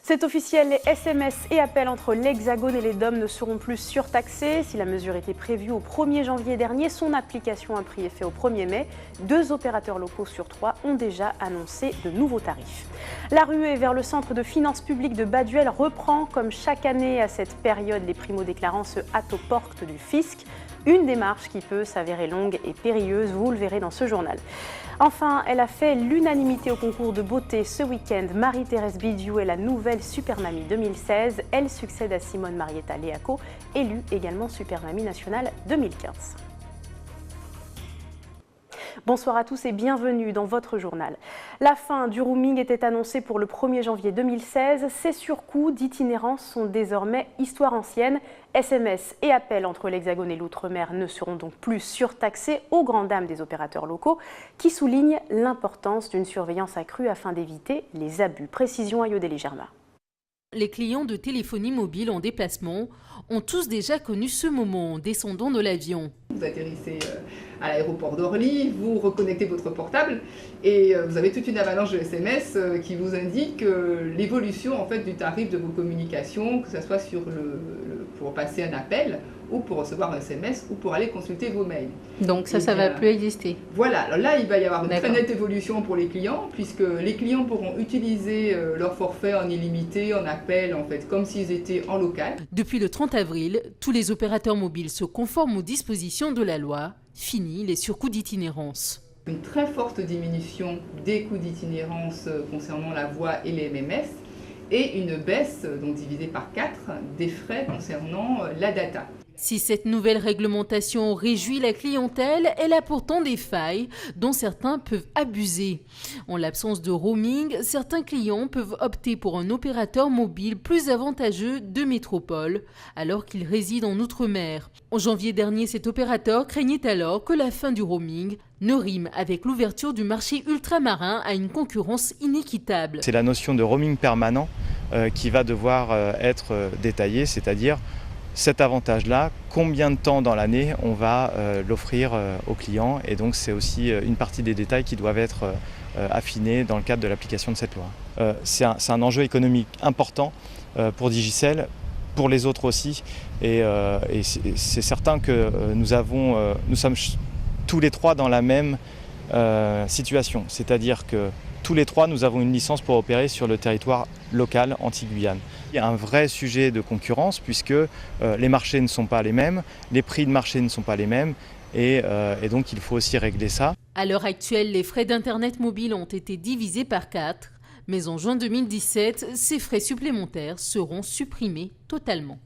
C'est officiel, les SMS et appels entre l'Hexagone et les DOM ne seront plus surtaxés. Si la mesure était prévue au 1er janvier dernier, son application a pris effet au 1er mai. 2 opérateurs locaux sur 3 ont déjà annoncé de nouveaux tarifs. La ruée vers le centre de finances publiques de Baduel reprend. Comme chaque année à cette période, les primo-déclarants se hâtent aux portes du fisc. Une démarche qui peut s'avérer longue et périlleuse, vous le verrez dans ce journal. Enfin, elle a fait l'unanimité au concours de beauté ce week-end. Marie-Thérèse Bidiou est la nouvelle Super Mamie 2016. Elle succède à Simone Marietta Leaco, élue également Super Mamie nationale 2015. Bonsoir à tous et bienvenue dans votre journal. La fin du roaming était annoncée pour le 1er janvier 2016. Ces surcoûts d'itinérance sont désormais histoire ancienne. SMS et appels entre l'Hexagone et l'Outre-mer ne seront donc plus surtaxés aux grandes dames des opérateurs locaux qui soulignent l'importance d'une surveillance accrue afin d'éviter les abus. Précision à Yodeli Germa. Les clients de téléphonie mobile en déplacement ont tous déjà connu ce moment. Descendons de l'avion. Vous atterrissez à l'aéroport d'Orly, vous reconnectez votre portable et vous avez toute une avalanche de SMS qui vous indique l'évolution en fait, du tarif de vos communications, que ce soit pour passer un appel ou pour recevoir un SMS ou pour aller consulter vos mails. Donc ça ne va plus exister. Voilà, alors là il va y avoir une très nette évolution pour les clients puisque les clients pourront utiliser leur forfait en illimité, en appel en fait, comme s'ils étaient en local. Depuis le 30 avril, tous les opérateurs mobiles se conforment aux dispositions de la loi. Fini les surcoûts d'itinérance. Une très forte diminution des coûts d'itinérance concernant la voix et les MMS et une baisse, donc divisée par 4, des frais concernant la data. Si cette nouvelle réglementation réjouit la clientèle, elle a pourtant des failles dont certains peuvent abuser. En l'absence de roaming, certains clients peuvent opter pour un opérateur mobile plus avantageux de métropole, alors qu'ils résident en Outre-mer. En janvier dernier, cet opérateur craignait alors que la fin du roaming ne rime avec l'ouverture du marché ultramarin à une concurrence inéquitable. C'est la notion de roaming permanent qui va devoir être détaillée, c'est-à-dire cet avantage-là, combien de temps dans l'année on va l'offrir aux clients, et donc c'est aussi une partie des détails qui doivent être affinés dans le cadre de l'application de cette loi. C'est un enjeu économique important pour Digicel, pour les autres aussi, et c'est certain que nous sommes tous les trois dans la même situation, c'est-à-dire que tous les trois, nous avons une licence pour opérer sur le territoire local anti-Guyane. Il y a un vrai sujet de concurrence puisque les marchés ne sont pas les mêmes, les prix de marché ne sont pas les mêmes et donc il faut aussi régler ça. À l'heure actuelle, les frais d'Internet mobile ont été divisés par 4, mais en juin 2017, ces frais supplémentaires seront supprimés totalement.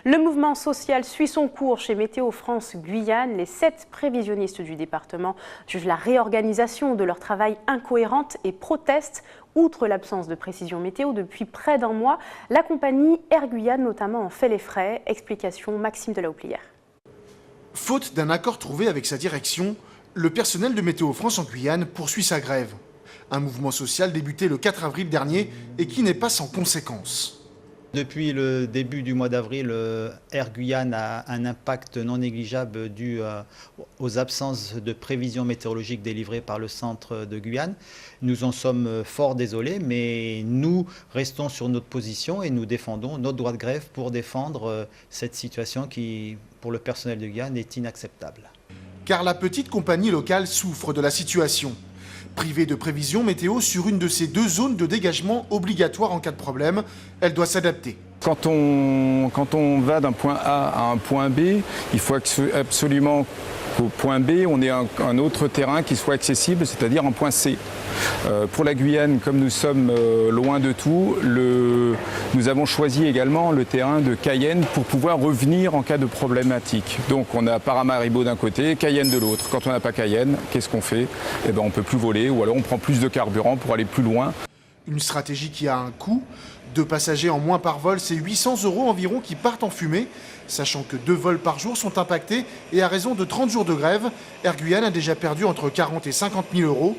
Le mouvement social suit son cours chez Météo France Guyane. Les 7 prévisionnistes du département jugent la réorganisation de leur travail incohérente et protestent. Outre l'absence de précision météo depuis près d'un mois, la compagnie Air Guyane notamment en fait les frais. Explication Maxime de la Houplière. Faute d'un accord trouvé avec sa direction, le personnel de Météo France en Guyane poursuit sa grève. Un mouvement social débuté le 4 avril dernier et qui n'est pas sans conséquences. Depuis le début du mois d'avril, Air Guyane a un impact non négligeable dû aux absences de prévisions météorologiques délivrées par le centre de Guyane. Nous en sommes fort désolés, mais nous restons sur notre position et nous défendons notre droit de grève pour défendre cette situation qui, pour le personnel de Guyane, est inacceptable. Car la petite compagnie locale souffre de la situation. Privée de prévision météo sur une de ces 2 zones de dégagement obligatoires en cas de problème, elle doit s'adapter. Quand on va d'un point A à un point B, il faut absolument qu'au point B, on ait un autre terrain qui soit accessible, c'est-à-dire un point C. Pour la Guyane, comme nous sommes loin de tout, nous avons choisi également le terrain de Cayenne pour pouvoir revenir en cas de problématique. Donc on a Paramaribo d'un côté, Cayenne de l'autre. Quand on n'a pas Cayenne, qu'est-ce qu'on fait? Eh ben, on ne peut plus voler ou alors on prend plus de carburant pour aller plus loin. Une stratégie qui a un coût. 2 passagers en moins par vol, c'est 800 € environ qui partent en fumée. Sachant que 2 vols par jour sont impactés et à raison de 30 jours de grève, Air Guyane a déjà perdu entre 40 et 50 000 €.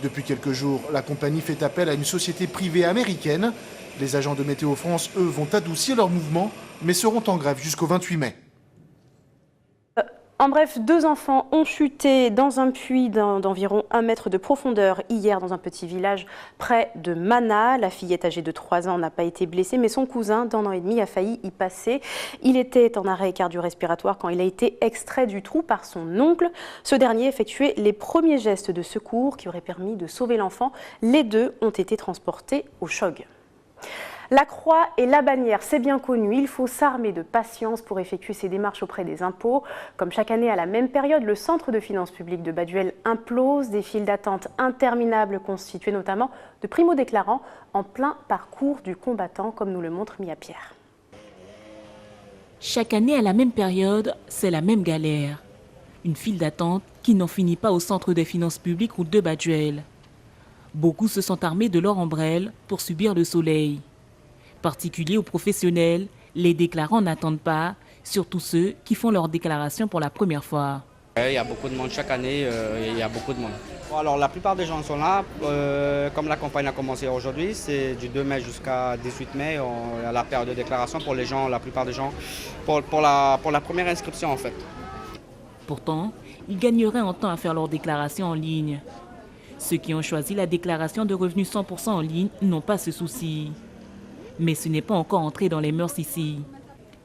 Depuis quelques jours, la compagnie fait appel à une société privée américaine. Les agents de Météo France, eux, vont adoucir leur mouvement, mais seront en grève jusqu'au 28 mai. En bref, 2 enfants ont chuté dans un puits d'environ 1 mètre de profondeur hier dans un petit village près de Mana. La fillette âgée de 3 ans n'a pas été blessée, mais son cousin d'1 an et demi a failli y passer. Il était en arrêt cardio-respiratoire quand il a été extrait du trou par son oncle. Ce dernier effectuait les premiers gestes de secours qui auraient permis de sauver l'enfant. Les 2 ont été transportés au CHOG. La croix et la bannière, c'est bien connu. Il faut s'armer de patience pour effectuer ces démarches auprès des impôts. Comme chaque année à la même période, le centre de finances publiques de Baduel implose. Des files d'attente interminables constituées notamment de primo-déclarants en plein parcours du combattant, comme nous le montre Mia Pierre. Chaque année à la même période, c'est la même galère. Une file d'attente qui n'en finit pas au centre des finances publiques route de Baduel. Beaucoup se sont armés de leur ombrelle pour subir le soleil. Particuliers ou professionnels, les déclarants n'attendent pas, surtout ceux qui font leur déclaration pour la première fois. Il y a beaucoup de monde chaque année, il y a beaucoup de monde. Bon, alors la plupart des gens sont là, comme la campagne a commencé aujourd'hui, c'est du 2 mai jusqu'à 18 mai, à la période de déclaration pour les gens, la plupart des gens, pour la première inscription en fait. Pourtant, ils gagneraient en temps à faire leur déclaration en ligne. Ceux qui ont choisi la déclaration de revenus 100% en ligne n'ont pas ce souci. Mais ce n'est pas encore entré dans les mœurs ici.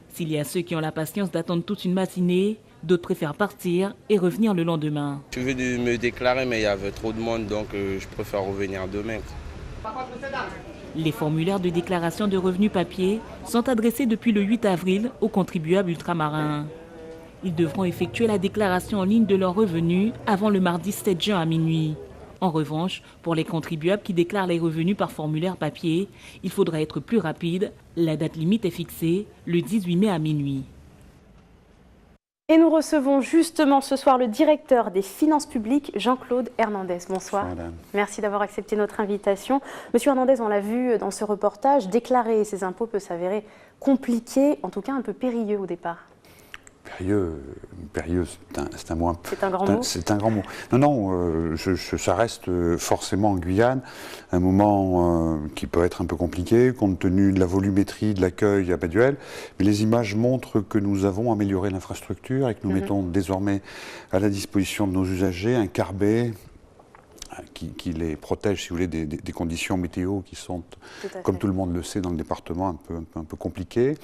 S'il y a ceux qui ont la patience d'attendre toute une matinée, d'autres préfèrent partir et revenir le lendemain. Je veux me déclarer, mais il y avait trop de monde, donc je préfère revenir demain. Les formulaires de déclaration de revenus papier sont adressés depuis le 8 avril aux contribuables ultramarins. Ils devront effectuer la déclaration en ligne de leurs revenus avant le mardi 7 juin à minuit. En revanche, pour les contribuables qui déclarent les revenus par formulaire papier, il faudra être plus rapide. La date limite est fixée le 18 mai à minuit. Et nous recevons justement ce soir le directeur des finances publiques, Jean-Claude Hernandez. Bonsoir. Madame. Merci d'avoir accepté notre invitation. Monsieur Hernandez, on l'a vu dans ce reportage, déclarer ses impôts peut s'avérer compliqué, en tout cas un peu périlleux au départ. Périlleux, c'est un mot. C'est un grand mot. C'est un grand mot. Non, ça reste forcément en Guyane un moment qui peut être un peu compliqué compte tenu de la volumétrie de l'accueil à Baduel. Mais les images montrent que nous avons amélioré l'infrastructure et que nous mettons désormais à la disposition de nos usagers un carbet qui les protège, si vous voulez, des conditions météo qui sont, comme tout le monde le sait, dans le département un peu compliquées.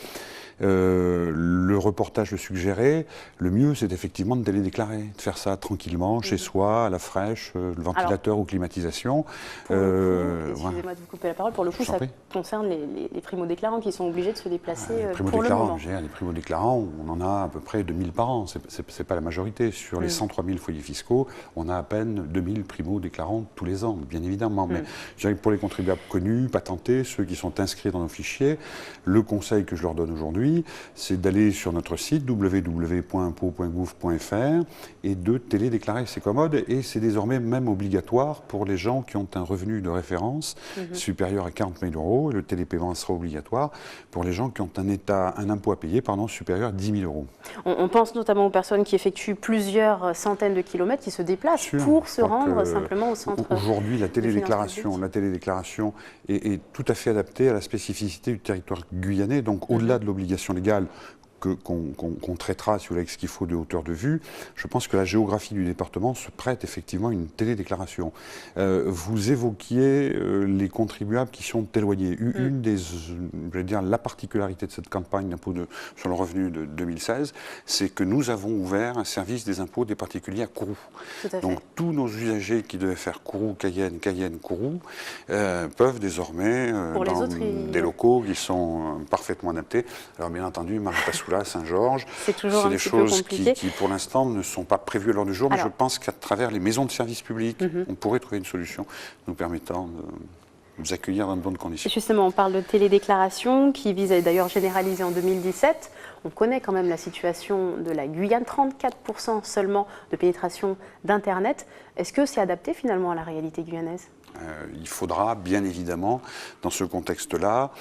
Le reportage le suggérait, le mieux c'est effectivement de télédéclarer, de faire ça tranquillement, chez soi, à la fraîche, le ventilateur ou climatisation. Excusez-moi de vous couper la parole, pour le coup ça concerne les primo-déclarants qui sont obligés de se déplacer pour le moment. Les primo-déclarants, on en a à peu près 2000 par an, c'est pas la majorité. Sur les 103 000 foyers fiscaux, on a à peine 2000 primo-déclarants tous les ans, bien évidemment. Mais je dirais que pour les contribuables connus, patentés, ceux qui sont inscrits dans nos fichiers, le conseil que je leur donne aujourd'hui, c'est d'aller sur notre site www.impôts.gouv.fr et de télédéclarer. C'est commode et c'est désormais même obligatoire pour les gens qui ont un revenu de référence supérieur à 40 000 €. Et le télépaiement sera obligatoire pour les gens qui ont un impôt à payer supérieur à 10 000 €. On pense notamment aux personnes qui effectuent plusieurs centaines de kilomètres, qui se déplacent pour se rendre simplement au centre. Aujourd'hui, la télédéclaration est tout à fait adaptée à la spécificité du territoire guyanais. Donc, au-delà de l'obligation légale qu'on traitera, si vous voulez, avec ce qu'il faut de hauteur de vue, je pense que la géographie du département se prête effectivement à une télédéclaration. Vous évoquiez les contribuables qui sont éloignés. Une des, je vais dire, la particularité de cette campagne d'impôt sur le revenu de 2016, c'est que nous avons ouvert un service des impôts des particuliers à Kourou. Donc tous nos usagers qui devaient faire Kourou, Cayenne, Kourou, peuvent désormais, dans des locaux qui sont parfaitement adaptés. Alors bien entendu, Maritasoula, Saint-Georges, c'est des choses qui pour l'instant ne sont pas prévues à l'ordre du jour, mais je pense qu'à travers les maisons de services publics, on pourrait trouver une solution nous permettant de nous accueillir dans de bonnes conditions. Justement, on parle de télédéclaration qui vise à d'ailleurs généraliser en 2017. On connaît quand même la situation de la Guyane, 34% seulement de pénétration d'Internet. Est-ce que c'est adapté finalement à la réalité guyanaise ? Il faudra bien évidemment, dans ce contexte-là,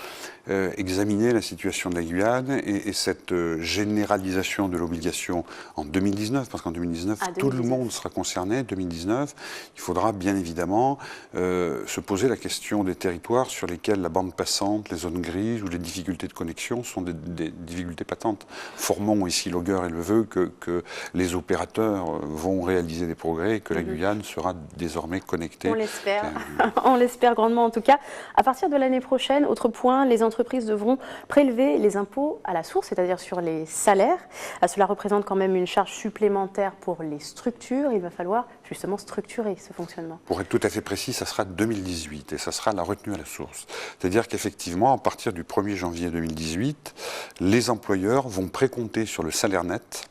examiner la situation de la Guyane et cette généralisation de l'obligation en 2019, parce qu'en 2019, tout le monde sera concerné. 2019, il faudra bien évidemment se poser la question des territoires sur lesquels la bande passante, les zones grises ou les difficultés de connexion sont des difficultés patentes. Formons ici l'augueur et le vœu que les opérateurs vont réaliser des progrès et que la Guyane sera désormais connectée. On l'espère. On l'espère grandement en tout cas. À partir de l'année prochaine, autre point, les entreprises devront prélever les impôts à la source, c'est-à-dire sur les salaires. Cela représente quand même une charge supplémentaire pour les structures. Il va falloir justement structurer ce fonctionnement. Pour être tout à fait précis, ça sera 2018 et ça sera la retenue à la source. C'est-à-dire qu'effectivement, à partir du 1er janvier 2018, les employeurs vont précompter sur le salaire net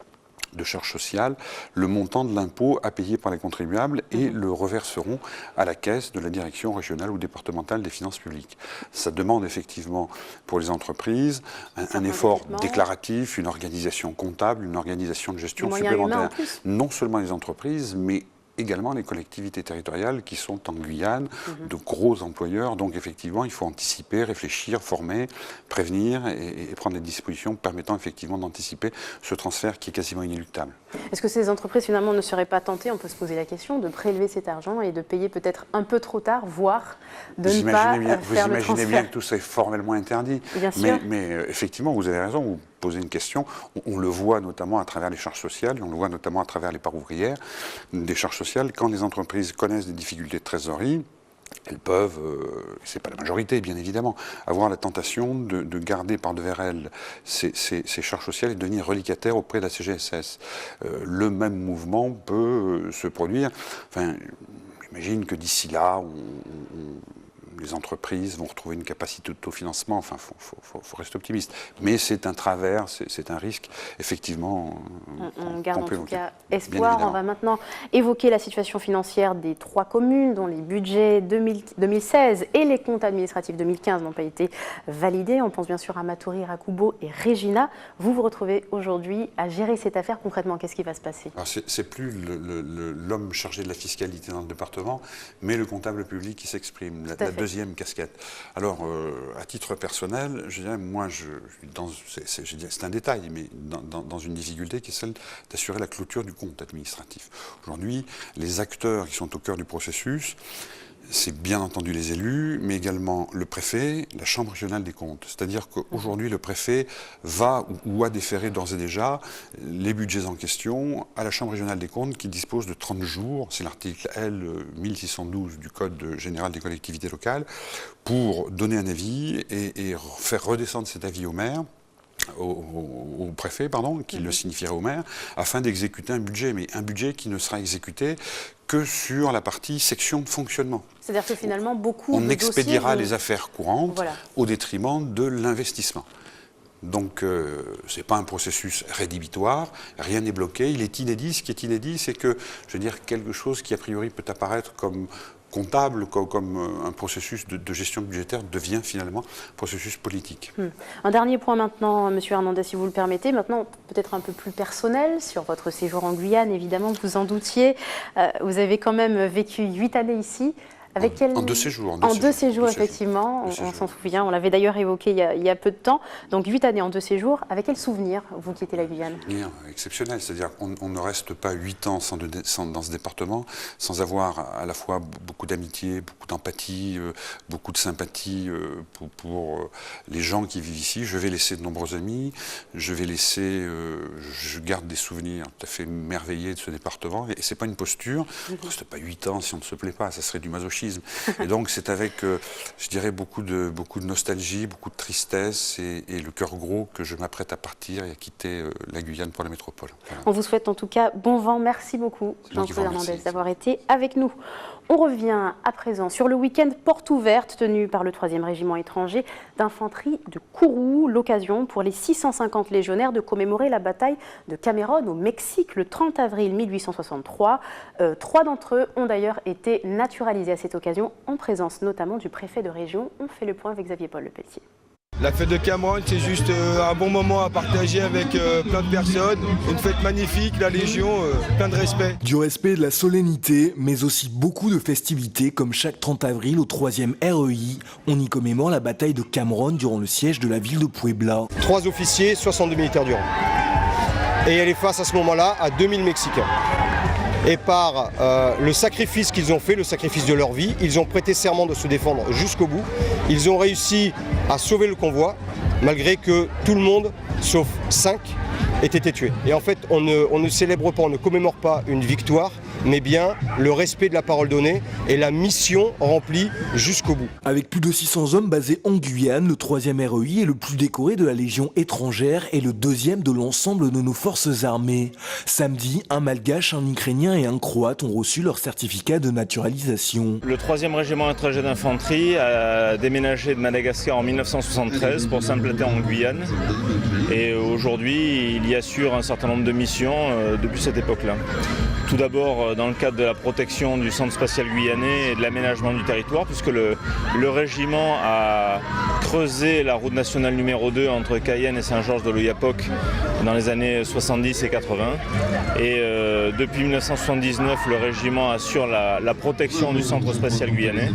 de charges sociales le montant de l'impôt à payer par les contribuables et le reverseront à la caisse de la direction régionale ou départementale des finances publiques. Ça demande effectivement pour les entreprises un effort déclaratif, une organisation comptable, une organisation de gestion supplémentaire. Non seulement les entreprises, mais également les collectivités territoriales qui sont en Guyane, de gros employeurs. Donc effectivement, il faut anticiper, réfléchir, former, prévenir et prendre des dispositions permettant effectivement d'anticiper ce transfert qui est quasiment inéluctable. Est-ce que ces entreprises finalement ne seraient pas tentées, on peut se poser la question, de prélever cet argent et de payer peut-être un peu trop tard, voire de ne pas faire le transfert? Vous imaginez bien que tout ça est formellement interdit. Bien sûr. Mais effectivement, vous avez raison, vous posez une question. On le voit notamment à travers les charges sociales, on le voit notamment à travers les parts ouvrières, des charges sociales. Quand les entreprises connaissent des difficultés de trésorerie, elles peuvent, c'est pas la majorité bien évidemment, avoir la tentation de garder par devers elles ces charges sociales et de devenir reliquataires auprès de la CGSS. Le même mouvement peut se produire. Enfin, j'imagine que d'ici là, les entreprises vont retrouver une capacité d'autofinancement. Enfin, faut rester optimiste. Mais c'est un travers, c'est un risque, effectivement. On garde en tout cas espoir. On va maintenant évoquer la situation financière des 3 communes dont les budgets 2016 et les comptes administratifs 2015 n'ont pas été validés. On pense bien sûr à Matoury, Rakubo et Regina. Vous vous retrouvez aujourd'hui à gérer cette affaire. Concrètement, qu'est-ce qui va se passer? C'est plus l'homme chargé de la fiscalité dans le département, mais le comptable public qui s'exprime. La deuxième casquette. Alors, à titre personnel, je dirais, moi, c'est un détail, mais dans une difficulté qui est celle d'assurer la clôture du compte administratif. Aujourd'hui, les acteurs qui sont au cœur du processus, c'est bien entendu les élus, mais également le préfet, la Chambre régionale des comptes. C'est-à-dire qu'aujourd'hui, le préfet va ou a déféré d'ores et déjà les budgets en question à la Chambre régionale des comptes qui dispose de 30 jours, c'est l'article L 1612 du Code général des collectivités locales, pour donner un avis et faire redescendre cet avis au maire. Au préfet, qui le signifierait au maire, afin d'exécuter un budget, mais un budget qui ne sera exécuté que sur la partie section de fonctionnement. C'est-à-dire que finalement, on expédiera les affaires courantes au détriment de l'investissement. Donc, ce n'est pas un processus rédhibitoire, rien n'est bloqué, il est inédit. Ce qui est inédit, c'est que, je veux dire, quelque chose qui a priori peut apparaître comme comptable, comme un processus de gestion budgétaire, devient finalement processus politique. Un dernier point maintenant, M. Hernandez, si vous le permettez, maintenant peut-être un peu plus personnel, sur votre séjour en Guyane, évidemment, vous en doutiez, vous avez quand même vécu 8 années ici. En 2 séjours. En deux séjours, effectivement, on s'en souvient, on l'avait d'ailleurs évoqué il y a peu de temps. Donc 8 années en 2 séjours, avec quel souvenir vous quittez la Guyane? Exceptionnel, c'est-à-dire qu'on ne reste pas 8 ans dans ce département sans avoir à la fois beaucoup d'amitié, beaucoup d'empathie, beaucoup de sympathie pour les gens qui vivent ici. Je vais laisser de nombreux amis, je garde des souvenirs tout à fait merveilleux de ce département, et c'est pas une posture, on ne reste pas 8 ans si on ne se plaît pas, ça serait du masochisme. Et donc c'est avec, je dirais, beaucoup de nostalgie, beaucoup de tristesse et le cœur gros que je m'apprête à partir et à quitter la Guyane pour la métropole. Voilà. On vous souhaite en tout cas bon vent. Merci beaucoup, Jean-Claude Hernandez, d'avoir été avec nous. On revient à présent sur le week-end porte ouverte tenu par le 3e régiment étranger d'infanterie de Kourou. L'occasion pour les 650 légionnaires de commémorer la bataille de Cameron au Mexique le 30 avril 1863. 3 d'entre eux ont d'ailleurs été naturalisés à cette occasion, en présence notamment du préfet de région. On fait le point avec Xavier Paul Lepelletier. La fête de Cameron, c'est juste un bon moment à partager avec plein de personnes. Une fête magnifique, la Légion, plein de respect. Du respect et de la solennité, mais aussi beaucoup de festivités, comme chaque 30 avril au 3e REI. On y commémore la bataille de Cameron durant le siège de la ville de Puebla. 3 officiers, 62 militaires durant. Et elle est face à ce moment-là à 2000 Mexicains. Et par le sacrifice qu'ils ont fait, le sacrifice de leur vie, ils ont prêté serment de se défendre jusqu'au bout. Ils ont réussi à sauver le convoi, malgré que tout le monde, sauf 5, ait été tué. Et en fait, on ne célèbre pas, on ne commémore pas une victoire, mais bien le respect de la parole donnée et la mission remplie jusqu'au bout. Avec plus de 600 hommes basés en Guyane, le 3e REI est le plus décoré de la Légion étrangère et le 2e de l'ensemble de nos forces armées. Samedi, un Malgache, un Ukrainien et un Croate ont reçu leur certificat de naturalisation. Le 3e régiment étranger d'infanterie a déménagé de Madagascar en 1973 pour s'implanter en Guyane. Et aujourd'hui, il y assure un certain nombre de missions depuis cette époque-là. Tout d'abord dans le cadre de la protection du centre spatial guyanais et de l'aménagement du territoire, puisque le régiment a creusé la route nationale numéro 2 entre Cayenne et Saint-Georges de l'Oyapock dans les années 70 et 80. Et depuis 1979, le régiment assure la protection du centre spatial guyanais.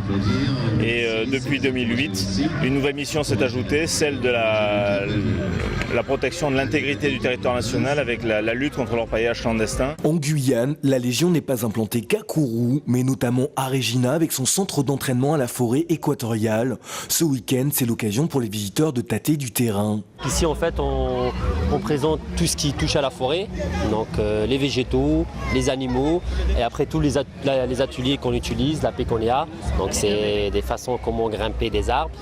Et depuis 2008, une nouvelle mission s'est ajoutée, celle de la protection de l'intégrité du territoire national avec la lutte contre l'orpaillage clandestin. En Guyane, la Légion n'est pas implantée qu'à Kourou, mais notamment à Regina avec son centre d'entraînement à la forêt équatoriale. Ce week-end, c'est l'occasion pour les visiteurs de tâter du terrain. Ici, en fait, on présente tout ce qui touche à la forêt, donc les végétaux, les animaux, et après tous les ateliers qu'on utilise, la péconia, donc c'est des façons comment grimper des arbres,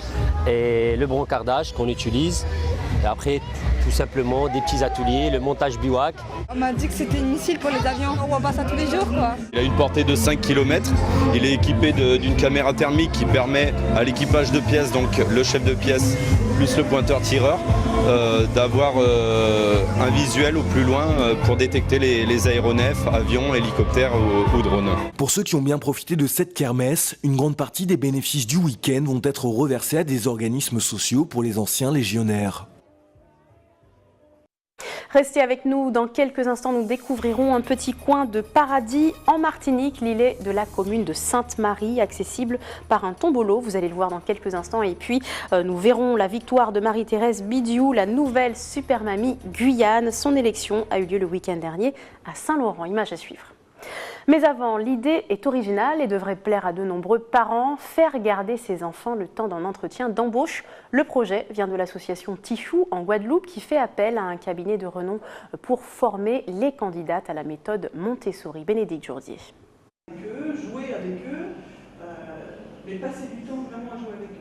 et le brancardage qu'on utilise, et après tout simplement des petits ateliers, le montage bivouac. On m'a dit que c'était une missile pour les avions, on voit pas ça tous les jours quoi. Il a une portée de 5 km, il est équipé d'une caméra thermique qui permet à l'équipage de pièces, donc le chef de pièce plus le pointeur tireur, d'avoir un visuel au plus loin pour détecter les aéronefs, avions, hélicoptères ou drones. Pour ceux qui ont bien profité de cette kermesse, une grande partie des bénéfices du week-end vont être reversés à des organismes sociaux pour les anciens légionnaires. Restez avec nous, dans quelques instants nous découvrirons un petit coin de paradis en Martinique, l'îlet de la commune de Sainte-Marie, accessible par un tombolo, vous allez le voir dans quelques instants. Et puis nous verrons la victoire de Marie-Thérèse Bidiou, la nouvelle super mamie Guyane. Son élection a eu lieu le week-end dernier à Saint-Laurent, image à suivre. Mais avant, l'idée est originale et devrait plaire à de nombreux parents, faire garder ses enfants le temps d'un entretien d'embauche. Le projet vient de l'association Tichou en Guadeloupe qui fait appel à un cabinet de renom pour former les candidates à la méthode Montessori. Bénédicte Jourdier. Jouer avec eux, mais passer du temps vraiment à jouer avec eux.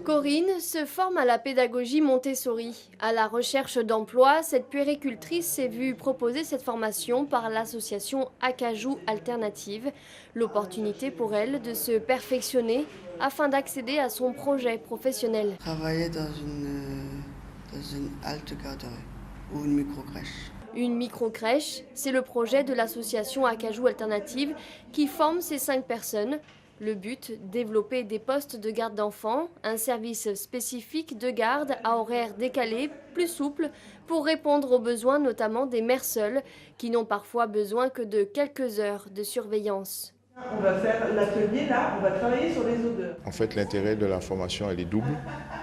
Corinne se forme à la pédagogie Montessori. À la recherche d'emploi, cette puéricultrice s'est vue proposer cette formation par l'association Acajou Alternative. L'opportunité pour elle de se perfectionner afin d'accéder à son projet professionnel. Travailler dans une halte garderie ou une micro-crèche. Une micro-crèche, c'est le projet de l'association Acajou Alternative qui forme ces 5 personnes. Le but, développer des postes de garde d'enfants, un service spécifique de garde à horaires décalés, plus souple, pour répondre aux besoins notamment des mères seules, qui n'ont parfois besoin que de quelques heures de surveillance. On va faire l'atelier là, on va travailler sur les odeurs. En fait, l'intérêt de la formation, elle est double.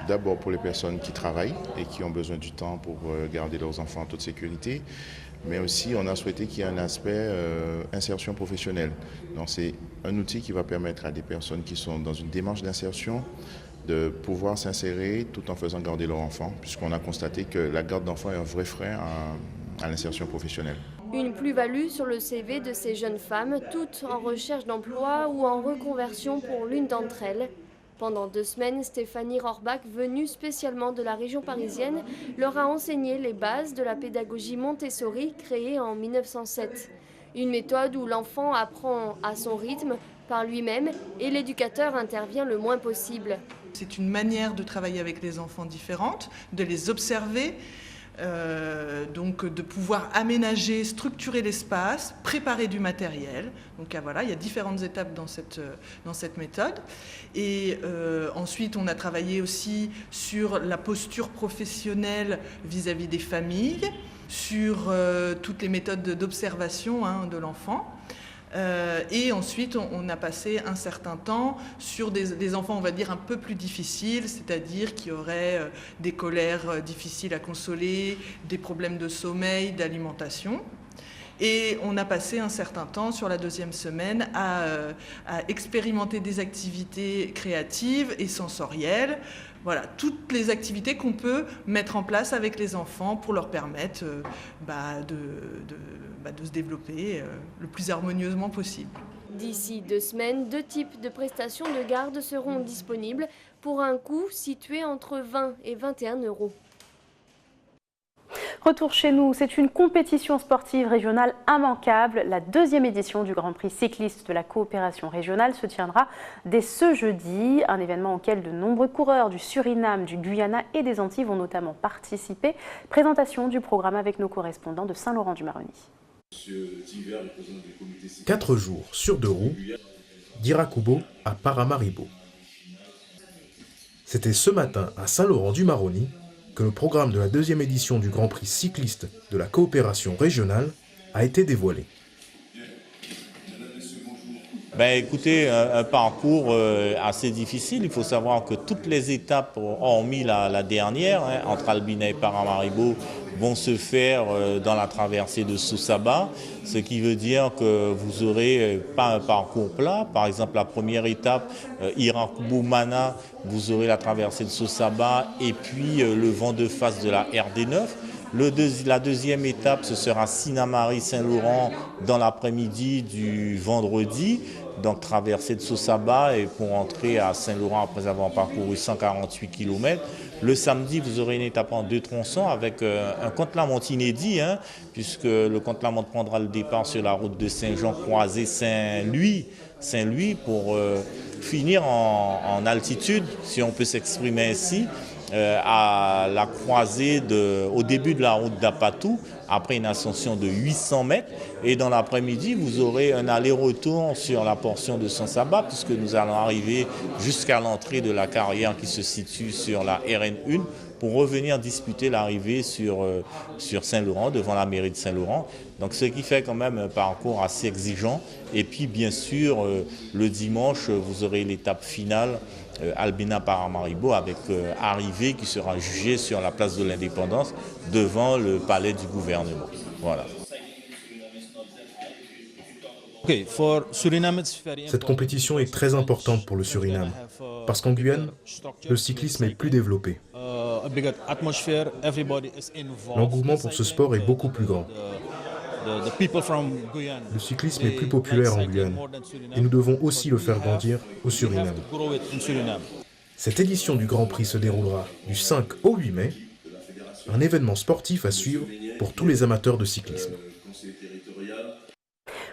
D'abord pour les personnes qui travaillent et qui ont besoin du temps pour garder leurs enfants en toute sécurité. Mais aussi, on a souhaité qu'il y ait un aspect insertion professionnelle. Donc, c'est un outil qui va permettre à des personnes qui sont dans une démarche d'insertion de pouvoir s'insérer tout en faisant garder leur enfant, puisqu'on a constaté que la garde d'enfants est un vrai frein à l'insertion professionnelle. Une plus-value sur le CV de ces jeunes femmes, toutes en recherche d'emploi ou en reconversion pour l'une d'entre elles. Pendant 2 semaines, Stéphanie Rohrbach, venue spécialement de la région parisienne, leur a enseigné les bases de la pédagogie Montessori créée en 1907. Une méthode où l'enfant apprend à son rythme, par lui-même, et l'éducateur intervient le moins possible. C'est une manière de travailler avec les enfants différente, de les observer, donc de pouvoir aménager, structurer l'espace, préparer du matériel. Donc voilà, il y a différentes étapes dans cette méthode. Et ensuite, on a travaillé aussi sur la posture professionnelle vis-à-vis des familles, sur toutes les méthodes d'observation de l'enfant. Et ensuite, on a passé un certain temps sur des enfants, on va dire, un peu plus difficiles, c'est-à-dire qui auraient des colères difficiles à consoler, des problèmes de sommeil, d'alimentation. Et on a passé un certain temps sur la deuxième semaine à expérimenter des activités créatives et sensorielles. Voilà, toutes les activités qu'on peut mettre en place avec les enfants pour leur permettre de se développer le plus harmonieusement possible. D'ici 2 semaines, 2 types de prestations de garde seront disponibles pour un coût situé entre 20 et 21 €. Retour chez nous, c'est une compétition sportive régionale immanquable. La 2e édition du Grand Prix cycliste de la coopération régionale se tiendra dès ce jeudi. Un événement auquel de nombreux coureurs du Suriname, du Guyana et des Antilles vont notamment participer. Présentation du programme avec nos correspondants de Saint-Laurent-du-Maroni. 4 jours sur 2 roues, d'Irakubo à Paramaribo. C'était ce matin à Saint-Laurent-du-Maroni que le programme de la 2e édition du Grand Prix cycliste de la coopération régionale a été dévoilé. Écoutez, un parcours assez difficile. Il faut savoir que toutes les étapes, hormis la dernière, entre Albina et Paramaribo, vont se faire dans la traversée de Sousaba, ce qui veut dire que vous n'aurez pas un parcours plat. Par exemple, la première étape, Irakubo-Mana, vous aurez la traversée de Sousaba et puis le vent de face de la RD9. La deuxième étape, ce sera Sinamari-Saint-Laurent dans l'après-midi du vendredi, donc traversée de Sousaba et pour entrer à Saint-Laurent après avoir parcouru 148 km. Le samedi, vous aurez une étape en 2 tronçons avec un contre-la-montre inédit, puisque le contre-la-montre prendra le départ sur la route de Saint-Jean croisé Saint-Louis pour finir en altitude, si on peut s'exprimer ainsi, à la croisée au début de la route d'Apatou, après une ascension de 800 mètres. Et dans l'après-midi, vous aurez un aller-retour sur la portion de Sousaba, puisque nous allons arriver jusqu'à l'entrée de la carrière qui se situe sur la RN1 pour revenir disputer l'arrivée sur Saint-Laurent, devant la mairie de Saint-Laurent. Donc ce qui fait quand même un parcours assez exigeant. Et puis bien sûr, le dimanche, vous aurez l'étape finale Albina Paramaribo avec arrivée qui sera jugée sur la place de l'Indépendance devant le palais du gouvernement. Voilà. Cette compétition est très importante pour le Suriname, parce qu'en Guyane, le cyclisme est plus développé. L'engouement pour ce sport est beaucoup plus grand. Le cyclisme est plus populaire en Guyane et nous devons aussi le faire grandir au Suriname. Cette édition du Grand Prix se déroulera du 5 au 8 mai, un événement sportif à suivre pour tous les amateurs de cyclisme.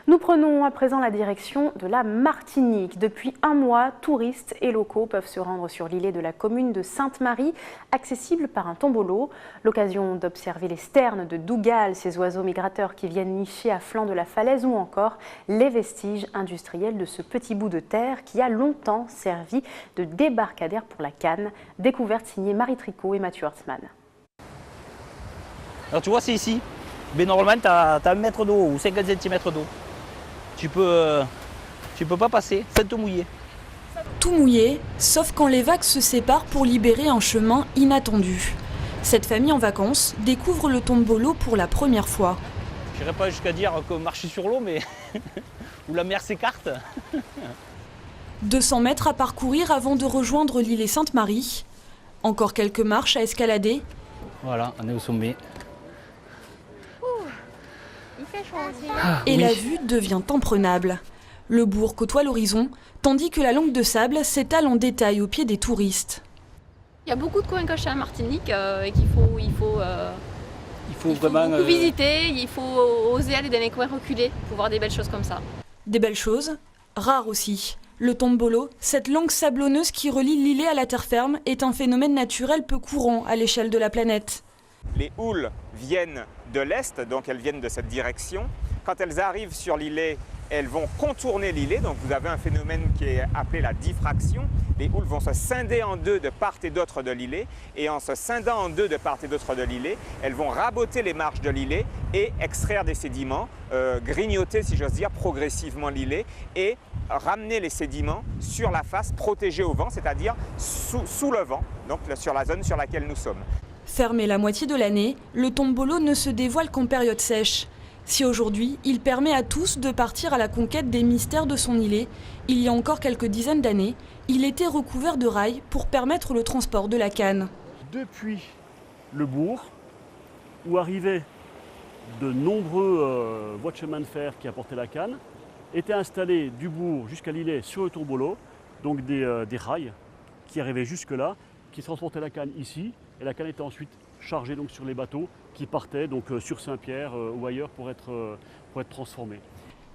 Nous prenons à présent la direction de la Martinique. Depuis un mois, touristes et locaux peuvent se rendre sur l'îlet de la commune de Sainte-Marie, accessible par un tombolo. L'occasion d'observer les sternes de Dougal, ces oiseaux migrateurs qui viennent nicher à flanc de la falaise, ou encore les vestiges industriels de ce petit bout de terre qui a longtemps servi de débarcadère pour la canne. Découverte signée Marie Tricot et Mathieu Hartzmann. Alors tu vois, c'est ici. Mais normalement, tu as 1 mètre d'eau ou 50 cm d'eau. Tu peux pas passer, c'est tout mouillé. Tout mouillé, sauf quand les vagues se séparent pour libérer un chemin inattendu. Cette famille en vacances découvre le tombolo pour la première fois. Je n'irai pas jusqu'à dire que marcher sur l'eau, mais où la mer s'écarte. 200 mètres à parcourir avant de rejoindre l'îlet Sainte-Marie. Encore quelques marches à escalader. Voilà, on est au sommet. Et oui. La vue devient imprenable. Le bourg côtoie l'horizon, tandis que la langue de sable s'étale en détail aux pieds des touristes. Il y a beaucoup de coins cachés en Martinique et qu'il faut vraiment beaucoup visiter, il faut oser aller dans les coins reculés pour voir des belles choses comme ça. Des belles choses, rares aussi. Le tombolo, cette langue sablonneuse qui relie l'îlet à la terre ferme, est un phénomène naturel peu courant à l'échelle de la planète. Les houles viennent de l'est, donc elles viennent de cette direction. Quand elles arrivent sur l'îlet, elles vont contourner l'îlet, donc vous avez un phénomène qui est appelé la diffraction. Les houles vont se scinder en deux de part et d'autre de l'îlet, et en se scindant en deux de part et d'autre de l'îlet, elles vont raboter les marges de l'îlet et extraire des sédiments, grignoter, si j'ose dire, progressivement l'îlet, et ramener les sédiments sur la face protégée au vent, c'est-à-dire sous le vent, donc sur la zone sur laquelle nous sommes. Fermé la moitié de l'année, le tombolo ne se dévoile qu'en période sèche. Si aujourd'hui, il permet à tous de partir à la conquête des mystères de son îlet, il y a encore quelques dizaines d'années, il était recouvert de rails pour permettre le transport de la canne. Depuis le bourg, où arrivaient de nombreux voies de chemin de fer qui apportaient la canne, étaient installés du bourg jusqu'à l'îlet sur le tombolo, donc des rails qui arrivaient jusque-là, qui transportaient la canne ici, et la canne était ensuite chargée donc, sur les bateaux qui partaient donc, sur Saint-Pierre ou ailleurs pour être transformés.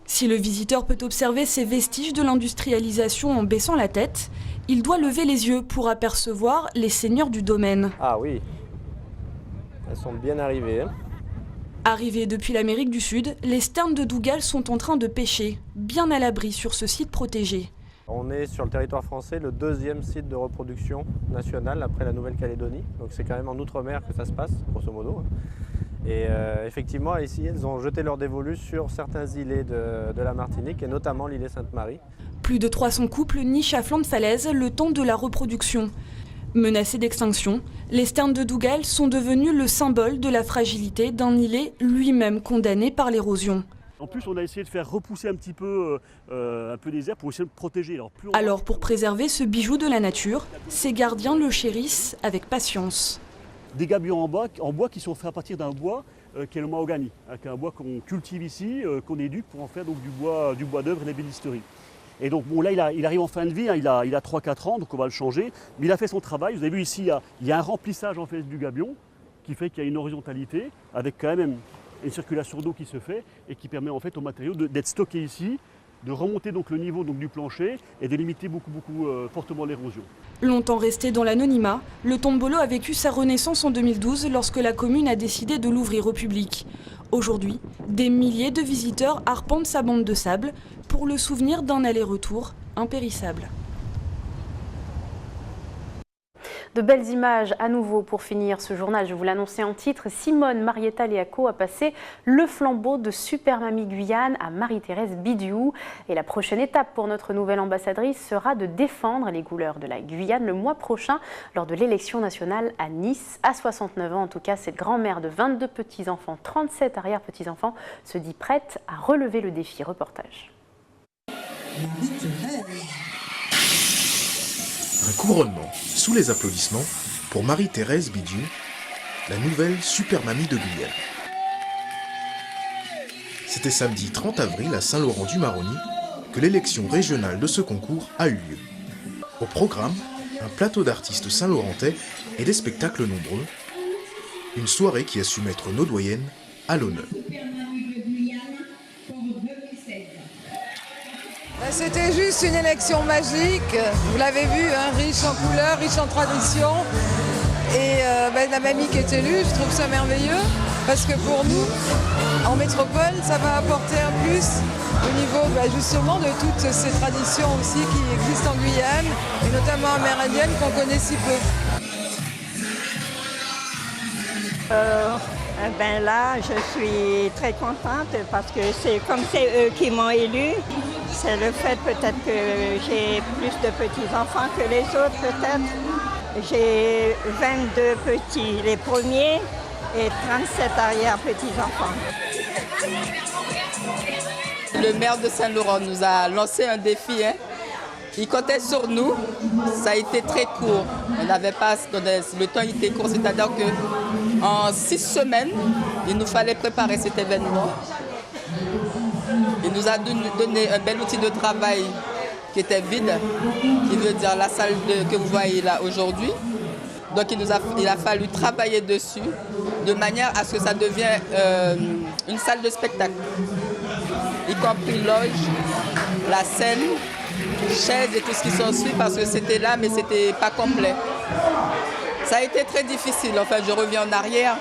Si le visiteur peut observer ces vestiges de l'industrialisation en baissant la tête, il doit lever les yeux pour apercevoir les seigneurs du domaine. Ah oui, elles sont bien arrivées. Arrivés depuis l'Amérique du Sud, les sternes de Dougal sont en train de pêcher, bien à l'abri sur ce site protégé. On est sur le territoire français, le deuxième site de reproduction nationale après la Nouvelle-Calédonie. Donc c'est quand même en Outre-mer que ça se passe, grosso modo. Et effectivement, ici, elles ont jeté leur dévolu sur certains îlets de la Martinique, et notamment l'îlet Sainte-Marie. Plus de 300 couples nichent à flanc de falaise le temps de la reproduction. Menacés d'extinction, les sternes de Dougal sont devenus le symbole de la fragilité d'un îlet lui-même condamné par l'érosion. En plus, on a essayé de faire repousser un petit peu des herbes pour essayer de protéger. Alors pour préserver ce bijou de la nature, ses gardiens le chérissent avec patience. Des gabions en bois qui sont faits à partir d'un bois qui est le mahogany, avec un bois qu'on cultive ici, qu'on éduque pour en faire donc, du bois d'œuvre et des l'ébénisterie. Et donc bon, là, il arrive en fin de vie, hein, il a 3-4 ans, donc on va le changer. Mais il a fait son travail. Vous avez vu ici, il y a un remplissage en fait, du gabion qui fait qu'il y a une horizontalité avec quand même une circulation d'eau qui se fait et qui permet en fait aux matériaux d'être stockés ici, de remonter donc le niveau donc, du plancher et de limiter beaucoup fortement l'érosion. Longtemps resté dans l'anonymat, le tombolo a vécu sa renaissance en 2012 lorsque la commune a décidé de l'ouvrir au public. Aujourd'hui, des milliers de visiteurs arpentent sa bande de sable pour le souvenir d'un aller-retour impérissable. De belles images à nouveau pour finir ce journal, je vous l'annonçais en titre, Simone Marietta Leaco a passé le flambeau de Super Mamie Guyane à Marie-Thérèse Bidiou. Et la prochaine étape pour notre nouvelle ambassadrice sera de défendre les couleurs de la Guyane le mois prochain lors de l'élection nationale à Nice. À 69 ans en tout cas, cette grand-mère de 22 petits-enfants, 37 arrière-petits-enfants se dit prête à relever le défi. Reportage. Un couronnement sous les applaudissements pour Marie-Thérèse Bidiou, la nouvelle Super Mamie de Guyane. C'était samedi 30 avril à Saint-Laurent-du-Maroni que l'élection régionale de ce concours a eu lieu. Au programme, un plateau d'artistes saint-laurentais et des spectacles nombreux. Une soirée qui a su mettre nos doyennes à l'honneur. C'était juste une élection magique, vous l'avez vu, hein, riche en couleurs, riche en traditions. Et la mamie qui est élue, je trouve ça merveilleux, parce que pour nous, en métropole, ça va apporter un plus au niveau justement de toutes ces traditions aussi qui existent en Guyane, et notamment amérindiennes qu'on connaît si peu. Là, je suis très contente parce que c'est comme c'est eux qui m'ont élue. C'est le fait peut-être que j'ai plus de petits-enfants que les autres peut-être. J'ai 22 petits, les premiers, et 37 arrière-petits-enfants. Le maire de Saint-Laurent nous a lancé un défi. Il comptait sur nous. Ça a été très court. On n'avait pas, le temps était court, c'est-à-dire qu'en 6 semaines, il nous fallait préparer cet événement. Il nous a donné un bel outil de travail qui était vide, qui veut dire la salle que vous voyez là aujourd'hui. Donc il a fallu travailler dessus de manière à ce que ça devienne une salle de spectacle, y compris loge, la scène, chaises et tout ce qui s'ensuit parce que c'était là mais c'était pas complet. Ça a été très difficile, enfin je reviens en arrière,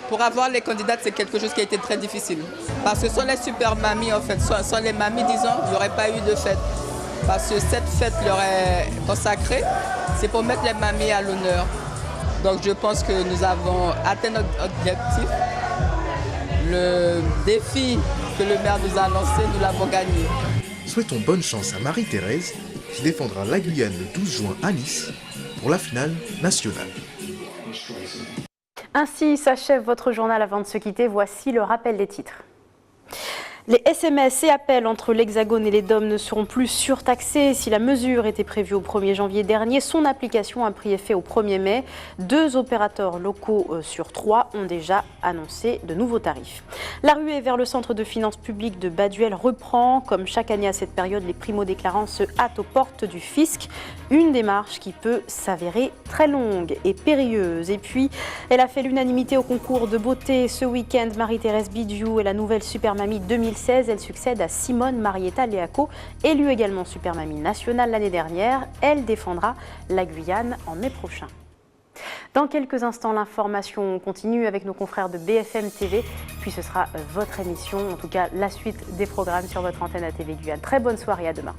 Pour avoir les candidates, c'est quelque chose qui a été très difficile. Parce que sans les super mamies, en fait, sans les mamies, disons, il n'y aurait pas eu de fête. Parce que cette fête leur est consacrée, c'est pour mettre les mamies à l'honneur. Donc je pense que nous avons atteint notre objectif. Le défi que le maire nous a lancé, nous l'avons gagné. Souhaitons bonne chance à Marie-Thérèse qui défendra la Guyane le 12 juin à Nice pour la finale nationale. Ainsi s'achève votre journal. Avant de se quitter, voici le rappel des titres. Les SMS et appels entre l'Hexagone et les DOM ne seront plus surtaxés. Si la mesure était prévue au 1er janvier dernier, son application a pris effet au 1er mai. 2 opérateurs locaux sur 3 ont déjà annoncé de nouveaux tarifs. La ruée vers le centre de finances publiques de Baduel reprend. Comme chaque année à cette période, les primo-déclarants se hâtent aux portes du fisc. Une démarche qui peut s'avérer très longue et périlleuse. Et puis, elle a fait l'unanimité au concours de beauté ce week-end. Marie-Thérèse Bidiou est la nouvelle Super Mamie 2016. Elle succède à Simone Marietta Leaco, élue également Super Mamie nationale l'année dernière. Elle défendra la Guyane en mai prochain. Dans quelques instants, l'information continue avec nos confrères de BFM TV. Puis ce sera votre émission, en tout cas la suite des programmes sur votre antenne ATV Guyane. Très bonne soirée, à demain.